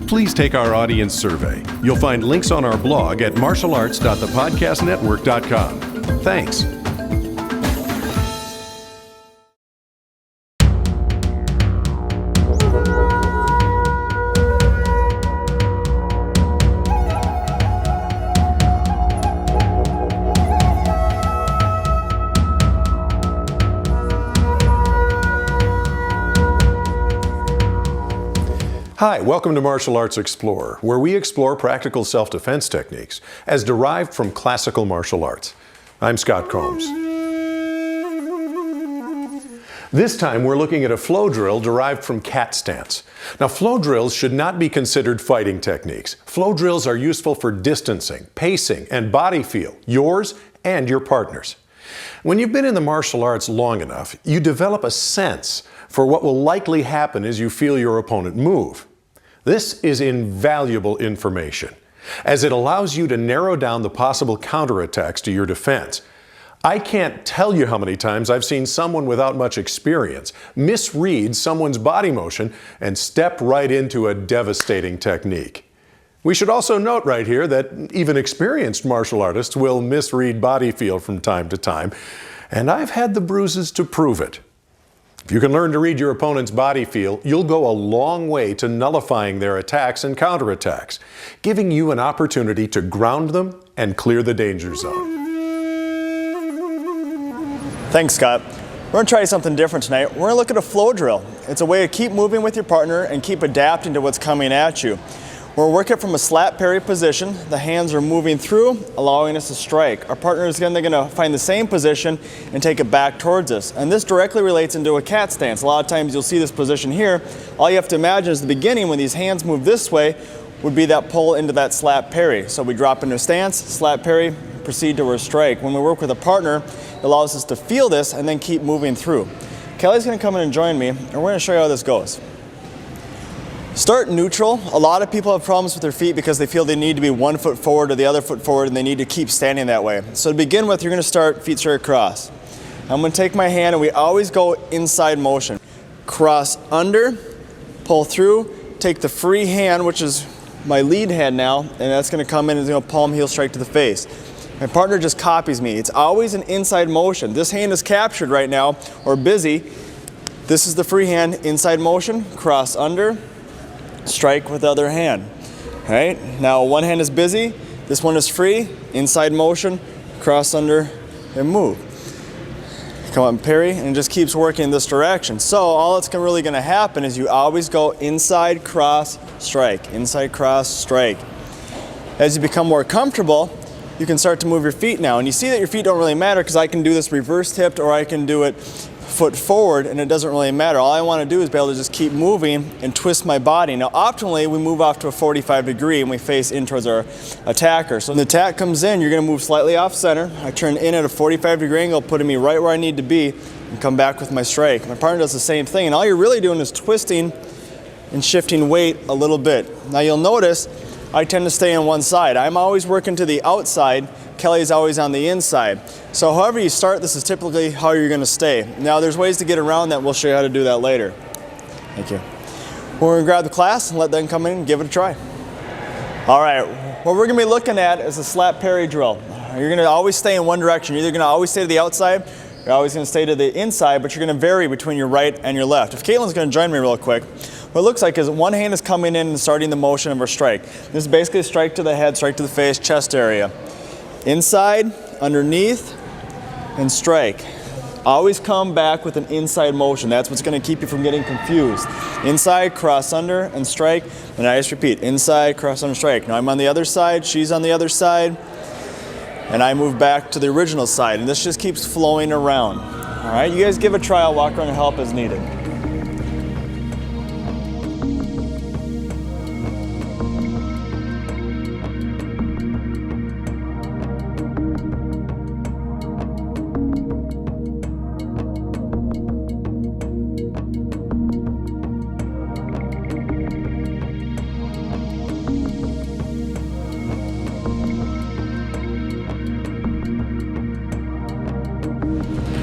Please take our audience survey. You'll find links on our blog at martialarts.thepodcastnetwork.com. Thanks. Hi, welcome to Martial Arts Explorer, where we explore practical self-defense techniques as derived from classical martial arts. I'm Scott Combs. This time we're looking at a flow drill derived from cat stance. Now, flow drills should not be considered fighting techniques. Flow drills are useful for distancing, pacing, and body feel, yours and your partner's. When you've been in the martial arts long enough, you develop a sense for what will likely happen as you feel your opponent move. This is invaluable information, as it allows you to narrow down the possible counterattacks to your defense. I can't tell you how many times I've seen someone without much experience misread someone's body motion and step right into a devastating technique. We should also note right here that even experienced martial artists will misread body feel from time to time, and I've had the bruises to prove it. If you can learn to read your opponent's body feel, you'll go a long way to nullifying their attacks and counterattacks, giving you an opportunity to ground them and clear the danger zone. Thanks, Scott. We're going to try something different tonight. We're going to look at a flow drill. It's a way to keep moving with your partner and keep adapting to what's coming at you. We're working from a slap parry position. The hands are moving through, allowing us to strike. Our partner is going to find the same position and take it back towards us. And this directly relates into a cat stance. A lot of times you'll see this position here. All you have to imagine is the beginning, when these hands move this way, would be that pull into that slap parry. So we drop into a stance, slap parry, proceed to a strike. When we work with a partner, it allows us to feel this and then keep moving through. Kelly's going to come in and join me, and we're going to show you how this goes. Start neutral. A lot of people have problems with their feet because they feel they need to be 1 foot forward or the other foot forward, and they need to keep standing that way. So to begin with, you're going to start feet straight across. I'm going to take my hand, and we always go inside motion. Cross under, pull through, take the free hand, which is my lead hand now, and that's going to come in and palm heel strike to the face. My partner just copies me. It's always an inside motion. This hand is captured right now, or busy. This is the free hand, inside motion, cross under, strike with the other hand. All right, now one hand is busy, this one is free, inside motion, cross under, and move. Come on, parry, and it just keeps working in this direction. So all that's really going to happen is you always go inside, cross, strike, inside, cross, strike. As you become more comfortable, you can start to move your feet now. And you see that your feet don't really matter because I can do this reverse tipped or I can do it foot forward, and it doesn't really matter. All I want to do is be able to just keep moving and twist my body. Now optimally we move off to a 45 degree and we face in towards our attacker. So when the attack comes in, you're going to move slightly off center. I turn in at a 45 degree angle, putting me right where I need to be, and come back with my strike. My partner does the same thing, and all you're really doing is twisting and shifting weight a little bit. Now you'll notice I tend to stay on one side. I'm always working to the outside. Kelly's always on the inside. So however you start, this is typically how you're going to stay. Now there's ways to get around that. We'll show you how to do that later. Thank you. We're going to grab the class and let them come in and give it a try. All right, what we're going to be looking at is a slap parry drill. You're going to always stay in one direction. You're either going to always stay to the outside, you're always going to stay to the inside, but you're going to vary between your right and your left. If Caitlin's going to join me real quick, what it looks like is one hand is coming in and starting the motion of our strike. This is basically a strike to the head, strike to the face, chest area. Inside, underneath, and strike. Always come back with an inside motion. That's what's going to keep you from getting confused. Inside, cross under, and strike. And I just repeat, inside, cross under, strike. Now I'm on the other side, she's on the other side, and I move back to the original side. And this just keeps flowing around. All right, you guys give it a try. I'll walk around and help as needed.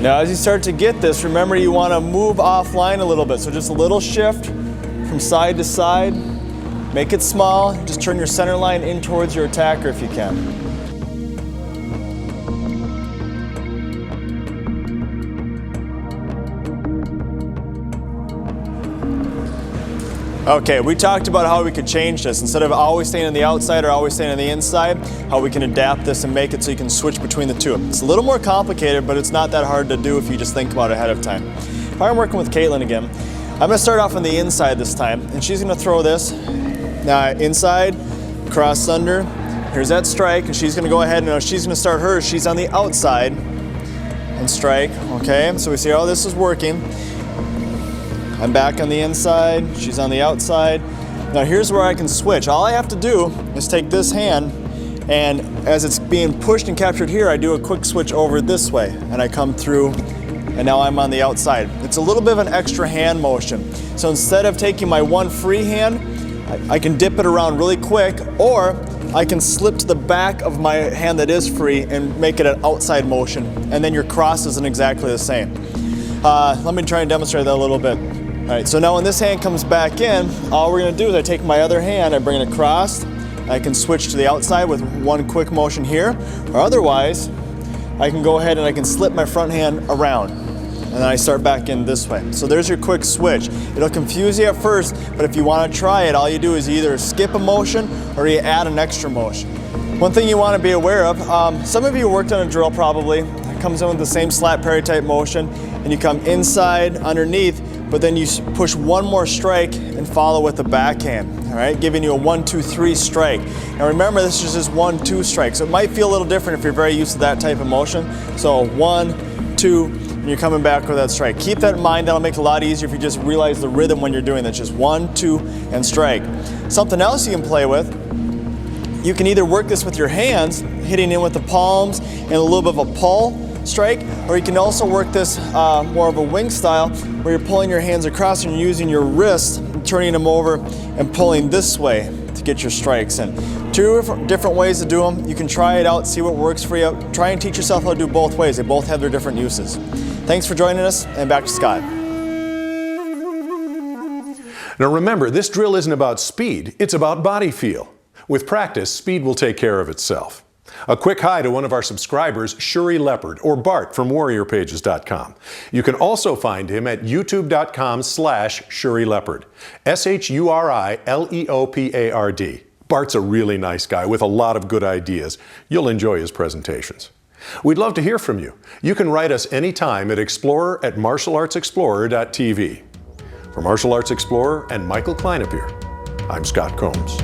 Now as you start to get this, remember you want to move offline a little bit. So just a little shift from side to side, Make it small, just turn your center line in towards your attacker if you can. Okay, we talked about how we could change this. Instead of always staying on the outside or always staying on the inside, how we can adapt this and make it so you can switch between the two. It's a little more complicated, but it's not that hard to do if you just think about it ahead of time. If I'm working with Caitlin again, I'm gonna start off on the inside this time, and she's gonna throw this. Now inside, cross under, here's that strike, and she's gonna go ahead and now she's gonna start hers. She's on the outside and strike, okay? So we see how this is working. I'm back on the inside, she's on the outside. Now here's where I can switch. All I have to do is take this hand, and as it's being pushed and captured here, I do a quick switch over this way, and I come through, and now I'm on the outside. It's a little bit of an extra hand motion. So instead of taking my one free hand, I can dip it around really quick, or I can slip to the back of my hand that is free and make it an outside motion, and then your cross isn't exactly the same. Let me try and demonstrate that a little bit. All right, so now when this hand comes back in, all we're gonna do is I take my other hand, I bring it across, I can switch to the outside with one quick motion here, or otherwise, I can go ahead and I can slip my front hand around, and then I start back in this way. So there's your quick switch. It'll confuse you at first, but if you wanna try it, all you do is you either skip a motion or you add an extra motion. One thing you wanna be aware of, some of you worked on a drill probably, it comes in with the same slap parry type motion, and you come inside, underneath, but then you push one more strike and follow with the backhand, all right? Giving you a 1-2-3 strike. Now remember, this is just 1-2 strike, so it might feel a little different if you're very used to that type of motion. So 1, 2, and you're coming back with that strike. Keep that in mind, that'll make it a lot easier if you just realize the rhythm when you're doing that, just 1, 2, and strike. Something else you can play with, you can either work this with your hands, hitting in with the palms and a little bit of a pull strike, or you can also work this more of a wing style where you're pulling your hands across and you're using your wrists, turning them over and pulling this way to get your strikes in. Two different ways to do them. You can try it out, see what works for you. Try and teach yourself how to do both ways. They both have their different uses. Thanks for joining us, and back to Scott. Now remember, this drill isn't about speed, it's about body feel. With practice, speed will take care of itself. A quick hi to one of our subscribers, Shuri Leopard, or Bart from WarriorPages.com. You can also find him at youtube.com/Shuri Leopard. SHURILEOPARD. Bart's a really nice guy with a lot of good ideas. You'll enjoy his presentations. We'd love to hear from you. You can write us anytime at explorer@martialartsexplorer.tv. For Martial Arts Explorer and Michael Kleinepeer, I'm Scott Combs.